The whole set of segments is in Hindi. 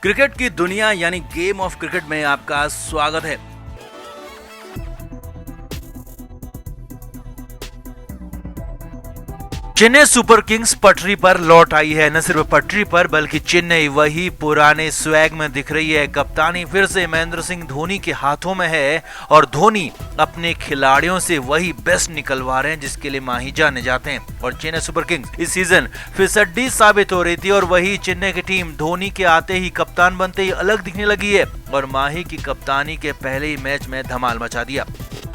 क्रिकेट की दुनिया यानी गेम ऑफ क्रिकेट में आपका स्वागत है। चेन्नई सुपर किंग्स पटरी पर लौट आई है। न सिर्फ पटरी पर बल्कि चेन्नई वही पुराने स्वैग में दिख रही है। कप्तानी फिर से महेंद्र सिंह धोनी के हाथों में है और धोनी अपने खिलाड़ियों से वही बेस्ट निकलवा रहे हैं जिसके लिए माही जाने जाते हैं। और चेन्नई सुपर किंग्स इस सीजन फिसड्डी साबित हो रही थी और वही चेन्नई की टीम धोनी के आते ही कप्तान बनते ही अलग दिखने लगी है और माही की कप्तानी के पहले ही मैच में धमाल मचा दिया।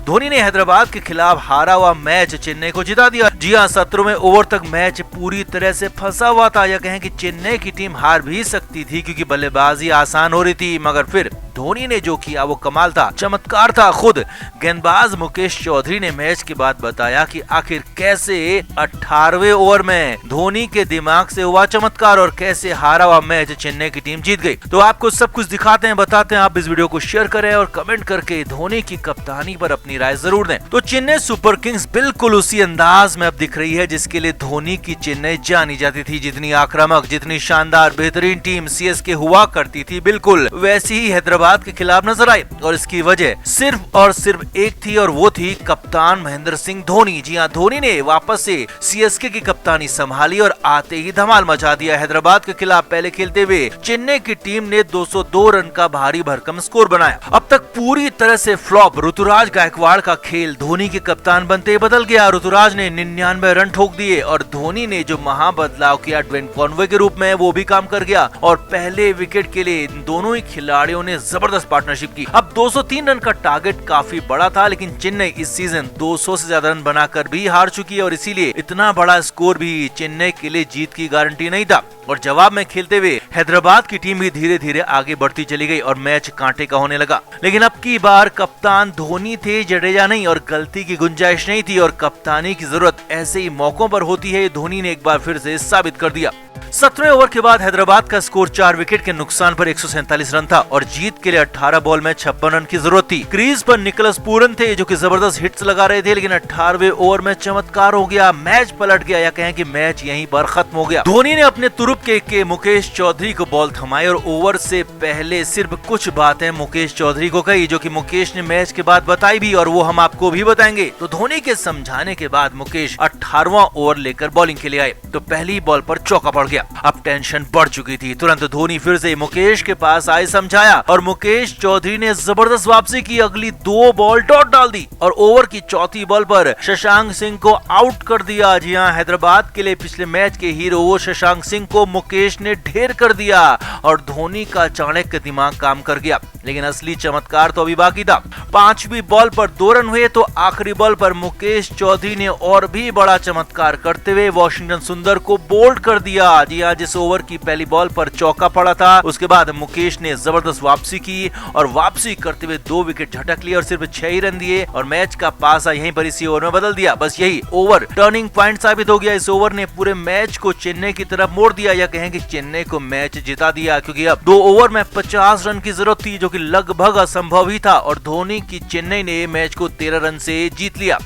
धोनी ने हैदराबाद के खिलाफ हारा हुआ मैच चेन्नई को जिता दिया। जी हां, 17वें ओवर तक मैच पूरी तरह से फंसा हुआ था। यह कहें कि चेन्नई की टीम हार भी सकती थी क्योंकि बल्लेबाजी आसान हो रही थी, मगर फिर धोनी ने जो किया वो कमाल था, चमत्कार था। खुद गेंदबाज मुकेश चौधरी ने मैच के बाद बताया कि आखिर कैसे 18वें ओवर में धोनी के दिमाग से हुआ चमत्कार और कैसे हारा हुआ मैच चेन्नई की टीम जीत गई। तो आपको सब कुछ दिखाते हैं, बताते हैं। आप इस वीडियो को शेयर करें और कमेंट करके धोनी की कप्तानी पर अपनी राय जरूर दें। तो चेन्नई सुपर किंग्स बिल्कुल उसी अंदाज में अब दिख रही है जिसके लिए धोनी की चेन्नई जानी जाती थी। जितनी आक्रामक, जितनी शानदार, बेहतरीन टीम सीएसके हुआ करती थी, बिल्कुल वैसी ही हैदराबाद के खिलाफ नजर आई। और इसकी वजह सिर्फ और सिर्फ एक थी और वो थी कप्तान महेंद्र सिंह धोनी। जी हां, धोनी ने वापस से सीएसके की कप्तानी संभाली और आते ही धमाल मचा दिया। हैदराबाद के खिलाफ पहले खेलते हुए चेन्नई की टीम ने 202 रन का भारी भरकम स्कोर बनाया। अब तक पूरी तरह से फ्लॉप ऋतुराज गायकवाड़ का खेल धोनी के कप्तान बनते ही बदल गया। ऋतुराज ने 99 रन ठोक दिए और धोनी ने जो महा बदलाव किया ड्वेन कॉनवे के रूप में, वो भी काम कर गया और पहले विकेट के लिए इन दोनों ही खिलाड़ियों ने जबरदस्त पार्टनरशिप की। अब 203 रन का टारगेट काफी बड़ा था, लेकिन चेन्नई इस सीजन 200 से ज्यादा रन बनाकर भी हार चुकी है और इसीलिए इतना बड़ा स्कोर भी चेन्नई के लिए जीत की गारंटी नहीं था। और जवाब में खेलते हुए हैदराबाद की टीम भी धीरे धीरे आगे बढ़ती चली गई और मैच कांटे का होने लगा। लेकिन अब की बार कप्तान धोनी थे, जडेजा नहीं, और गलती की गुंजाइश नहीं थी और कप्तानी की जरूरत ऐसे ही मौकों पर होती है। धोनी ने एक बार फिर से साबित कर दिया। 17वें ओवर के बाद हैदराबाद का स्कोर 4 विकेट के नुकसान पर 147 रन था और जीत के लिए 18 बॉल में 56 रन की जरूरत थी। क्रीज पर निकोलस पूरन थे जो कि जबरदस्त हिट्स लगा रहे थे, लेकिन 18वें ओवर में चमत्कार हो गया, मैच पलट गया, या कहें कि मैच यहीं पर खत्म हो गया। धोनी ने अपने तुरुप के मुकेश चौधरी को बॉल थमाई और ओवर से पहले सिर्फ कुछ बातें मुकेश चौधरी को कही जो कि मुकेश ने मैच के बाद बताई भी और वो हम आपको भी बताएंगे। तो धोनी के समझाने के बाद मुकेश 18वां ओवर लेकर बॉलिंग के लिए आए तो पहली बॉल पर चौका पड़ गया। अब टेंशन बढ़ चुकी थी। तुरंत धोनी फिर से मुकेश के पास आए, समझाया और मुकेश चौधरी ने जबरदस्त वापसी की। अगली 2 बॉल डॉट डाल दी और ओवर की चौथी बॉल पर शशांक सिंह को आउट कर दिया। जी हां, हैदराबाद के लिए पिछले मैच के हीरो शशांक सिंह को मुकेश ने ढेर कर दिया और धोनी का चाणक्य दिमाग काम कर गया। लेकिन असली चमत्कार तो अभी बाकी था। 5वीं बॉल पर 2 रन हुए तो आखिरी बॉल पर मुकेश चौधरी ने और भी बड़ा चमत्कार करते हुए वॉशिंगटन सुंदर को बोल्ड कर दिया। जी हां, जिस ओवर की पहली बॉल पर चौका पड़ा था उसके बाद मुकेश ने जबरदस्त वापसी की और वापसी करते हुए 2 विकेट झटक लिए और सिर्फ 6 ही रन दिए और मैच का पासा यहीं पर इसी ओवर में बदल दिया। बस यही ओवर टर्निंग पॉइंट साबित हो गया। इस ओवर ने पूरे मैच को चेन्नई की तरफ मोड़ दिया, या कहें कि चेन्नई को मैच जिता दिया, क्योंकि अब 2 ओवर में 50 रन की जरूरत थी जो कि लगभग असंभव ही था और धोनी की चेन्नई ने मैच को 13 रन से जीत लिया।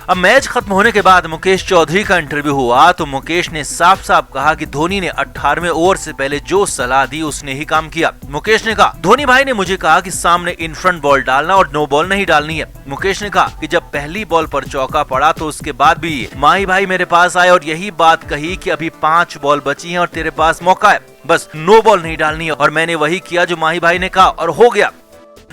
अब मैच खत्म होने के बाद मुकेश चौधरी का इंटरव्यू हुआ तो मुकेश ने साफ साफ कहा कि धोनी ने 18वें ओवर से पहले जो सलाह दी उसने ही काम किया। मुकेश ने कहा, धोनी भाई ने मुझे कहा कि सामने इन फ्रंट बॉल डालना और नो बॉल नहीं डालनी है। मुकेश ने कहा कि जब पहली बॉल पर चौका पड़ा तो उसके बाद भी माही भाई मेरे पास आए और यही बात कही कि अभी 5 बॉल बची हैं और तेरे पास मौका है, बस नो बॉल नहीं डालनी है, और मैंने वही किया जो माही भाई ने कहा और हो गया।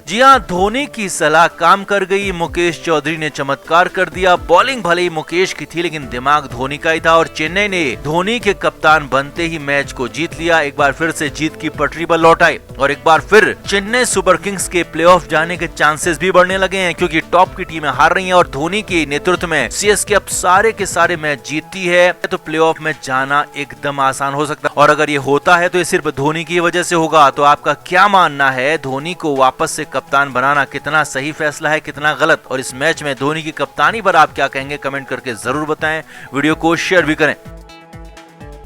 जी हां, धोनी की सलाह काम कर गई। मुकेश चौधरी ने चमत्कार कर दिया। बॉलिंग भले ही मुकेश की थी लेकिन दिमाग धोनी का ही था और चेन्नई ने धोनी के कप्तान बनते ही मैच को जीत लिया। एक बार फिर से जीत की पटरी पर लौट आए और एक बार फिर चेन्नई सुपर किंग्स के प्लेऑफ जाने के चांसेस भी बढ़ने लगे हैं क्योंकि टॉप की टीमें हार रही हैं और धोनी के नेतृत्व में सीएसके अब सारे के सारे मैच जीतती है तो प्लेऑफ में जाना एकदम आसान हो सकता है। और अगर ये होता है तो ये सिर्फ धोनी की वजह से होगा। तो आपका क्या मानना है, धोनी को वापस से कप्तान बनाना कितना सही फैसला है, कितना गलत? और इस मैच में धोनी की कप्तानी पर आप क्या कहेंगे, कमेंट करके जरूर बताएं। वीडियो को शेयर भी करें।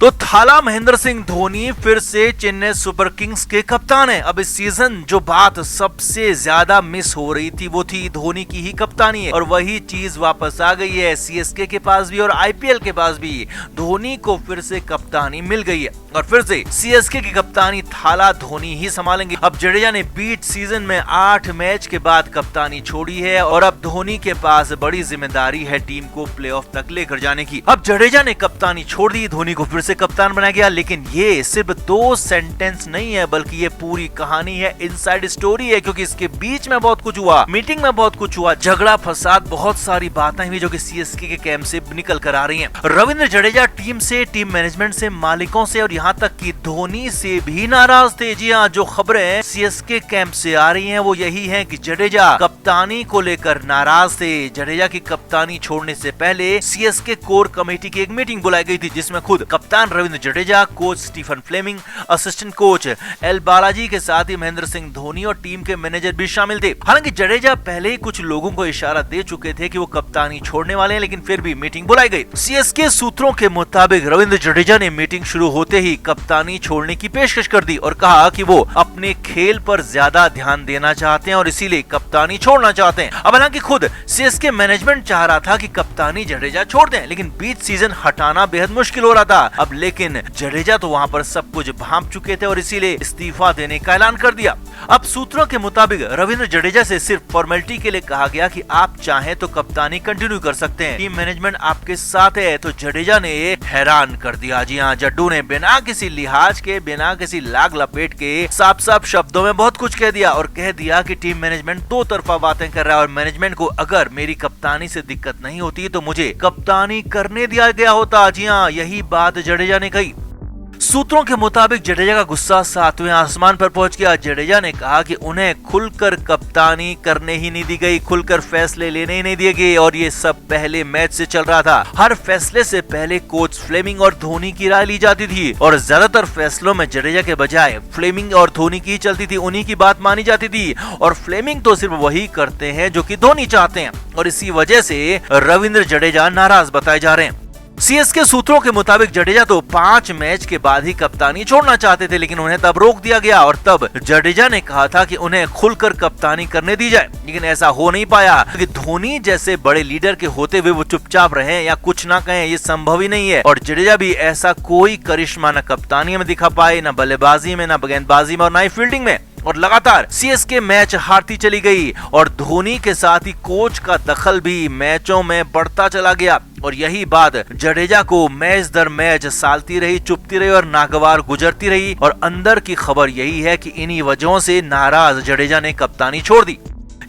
तो थाला महेंद्र सिंह धोनी फिर से चेन्नई सुपर किंग्स के कप्तान है। अब इस सीजन जो बात सबसे ज्यादा मिस हो रही थी वो थी धोनी की ही कप्तानी है और वही चीज वापस आ गई है। सीएसके के पास भी और आईपीएल के पास भी धोनी को फिर से कप्तानी मिल गई है। और फिर से सीएसके की कप्तानी थाला धोनी ही संभालेंगे। अब जडेजा ने बीच सीजन में 8 मैच के बाद कप्तानी छोड़ी है और अब धोनी के पास बड़ी जिम्मेदारी है टीम को प्लेऑफ तक लेकर जाने की। अब जडेजा ने कप्तानी छोड़ दी, धोनी को फिर से कप्तान बनाया गया, लेकिन ये सिर्फ 2 सेंटेंस नहीं है बल्कि ये पूरी कहानी है, इनसाइड स्टोरी है, क्योंकि इसके बीच में बहुत कुछ हुआ, मीटिंग में बहुत कुछ हुआ, झगड़ा फसाद, बहुत सारी बातें हुई जो कि सीएसके के कैंप से निकल कर आ रही हैं। रविंद्र जडेजा टीम से, टीम मैनेजमेंट से, मालिकों से और यहाँ तक कि धोनी से भी नाराज थे। जी हाँ, जो खबरें सीएसके कैंप से आ रही हैं वो यही हैं कि जडेजा कप्तानी को लेकर नाराज थे। जडेजा की कप्तानी छोड़ने से पहले सीएसके कोर कमेटी की एक मीटिंग बुलाई गई थी जिसमें खुद कप्तान Ravindra Jadeja, coach Stephen Fleming, assistant coach L Balaji के साथ ही महेंद्र सिंह धोनी और टीम के मैनेजर भी शामिल थे। हालांकि जडेजा पहले ही कुछ लोगों को इशारा दे चुके थे कि वो कप्तानी छोड़ने वाले हैं, लेकिन फिर भी मीटिंग बुलाई गई। सीएसके सूत्रों के मुताबिक रविंद्र जडेजा ने मीटिंग शुरू होते ही कप्तानी छोड़ने की पेशकश कर दी और कहा कि वो अपने खेल पर ज्यादा ध्यान देना चाहते हैं और इसीलिए कप्तानी छोड़ना चाहते हैं। अब हालांकि खुद सीएसके मैनेजमेंट चाह रहा था कि कप्तानी जडेजा छोड़ दें, लेकिन बीच सीजन हटाना बेहद मुश्किल हो रहा था। अब लेकिन जडेजा तो वहां पर सब कुछ भांप चुके थे और इसीलिए इस्तीफा देने का ऐलान कर दिया। अब सूत्रों के मुताबिक रविंद्र जडेजा से सिर्फ फॉर्मेलिटी के लिए कहा गया कि आप चाहें तो कप्तानी कंटिन्यू कर सकते हैं, टीम मैनेजमेंट आपके साथ है। तो जडेजा ने हैरान कर दिया। जी हाँ, जड्डू ने बिना किसी लिहाज के, बिना किसी लाग लपेट के साफ साफ शब्दों में बहुत कुछ कह दिया और कह दिया कि टीम मैनेजमेंट दो तरफा बातें कर रहा है और मैनेजमेंट को अगर मेरी कप्तानी से दिक्कत नहीं होती तो मुझे कप्तानी करने दिया गया होता। जी हाँ, यही बात जडेजा ने कही। सूत्रों के मुताबिक जडेजा का गुस्सा 7वें आसमान पर पहुंच गया। जडेजा ने कहा कि उन्हें खुलकर कप्तानी करने ही नहीं दी गई, खुलकर फैसले लेने ही नहीं दिए गए और ये सब पहले मैच से चल रहा था। हर फैसले से पहले कोच फ्लेमिंग और धोनी की राय ली जाती थी और ज्यादातर फैसलों में जडेजा के बजाय फ्लेमिंग और धोनी की चलती थी, उन्हीं की बात मानी जाती थी और फ्लेमिंग तो सिर्फ वही करते हैं जो कि धोनी चाहते हैं और इसी वजह से रविंद्र जडेजा नाराज बताए जा रहे हैं। सीएसके सूत्रों के मुताबिक जडेजा तो 5 मैच के बाद ही कप्तानी छोड़ना चाहते थे, लेकिन उन्हें तब रोक दिया गया और तब जडेजा ने कहा था कि उन्हें खुलकर कप्तानी करने दी जाए, लेकिन ऐसा हो नहीं पाया क्योंकि धोनी जैसे बड़े लीडर के होते हुए वो चुपचाप रहे या कुछ ना कहें, ये संभव ही नहीं है। और जडेजा भी ऐसा कोई करिश्मा न कप्तानी में दिखा पाए, न बल्लेबाजी में, न गेंदबाजी में और न ही फील्डिंग में और लगातार सीएसके मैच हारती चली गई और धोनी के साथ ही कोच का दखल भी मैचों में बढ़ता चला गया और यही बात जडेजा को मैच दर मैच सालती रही, चुपती रही और नागवार गुजरती रही और अंदर की खबर यही है कि इन्हीं वजहों से नाराज जडेजा ने कप्तानी छोड़ दी।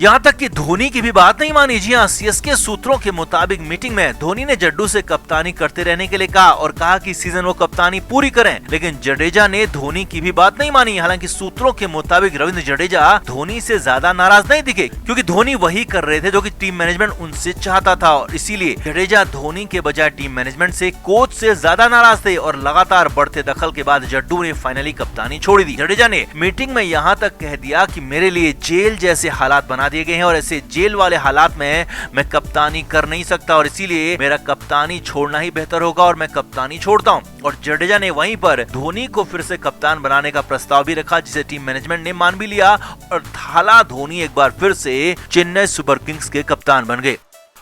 यहाँ तक कि धोनी की भी बात नहीं मानी। जी हाँ, सीएसके सूत्रों के मुताबिक मीटिंग में धोनी ने जड्डू से कप्तानी करते रहने के लिए कहा और कहा कि सीजन वो कप्तानी पूरी करें, लेकिन जडेजा ने धोनी की भी बात नहीं मानी। हालांकि सूत्रों के मुताबिक रविंद्र जडेजा धोनी से ज्यादा नाराज नहीं दिखे क्योंकि धोनी वही कर रहे थे जो कि टीम मैनेजमेंट उनसे चाहता था और इसीलिए जडेजा धोनी के बजाय टीम मैनेजमेंट से, कोच से ज्यादा नाराज थे और लगातार बढ़ते दखल के बाद जड्डू ने फाइनली कप्तानी छोड़ दी। जडेजा ने मीटिंग में यहाँ तक कह दिया कि मेरे लिए जेल जैसे हालात बना दिए गए हैं और ऐसे जेल वाले हालात में मैं कप्तानी कर नहीं सकता और इसीलिए मेरा कप्तानी छोड़ना ही बेहतर होगा और मैं कप्तानी छोड़ता हूं। और जडेजा ने वहीं पर धोनी को फिर से कप्तान बनाने का प्रस्ताव भी रखा जिसे टीम मैनेजमेंट ने मान भी लिया और थाला धोनी एक बार फिर से चेन्नई सुपर किंग्स के कप्तान बन गए।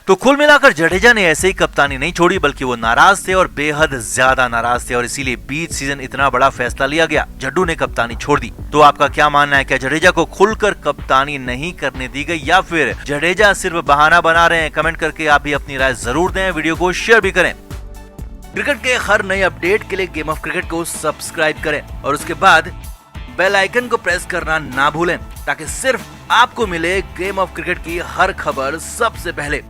तो कुल मिलाकर जडेजा ने ऐसे ही कप्तानी नहीं छोड़ी बल्कि वो नाराज थे और बेहद ज्यादा नाराज थे और इसीलिए बीच सीजन इतना बड़ा फैसला लिया गया, जड्डू ने कप्तानी छोड़ दी। तो आपका क्या मानना है, क्या जडेजा को खुलकर कप्तानी नहीं करने दी गई या फिर जडेजा सिर्फ बहाना बना रहे हैं? कमेंट करके आप भी अपनी राय जरूर दें, वीडियो को शेयर भी करें। क्रिकेट के हर नए अपडेट के लिए गेम ऑफ क्रिकेट को सब्सक्राइब करें और उसके बाद बेल आइकन को प्रेस करना ना भूलें ताकि सिर्फ आपको मिले गेम ऑफ क्रिकेट की हर खबर सबसे पहले।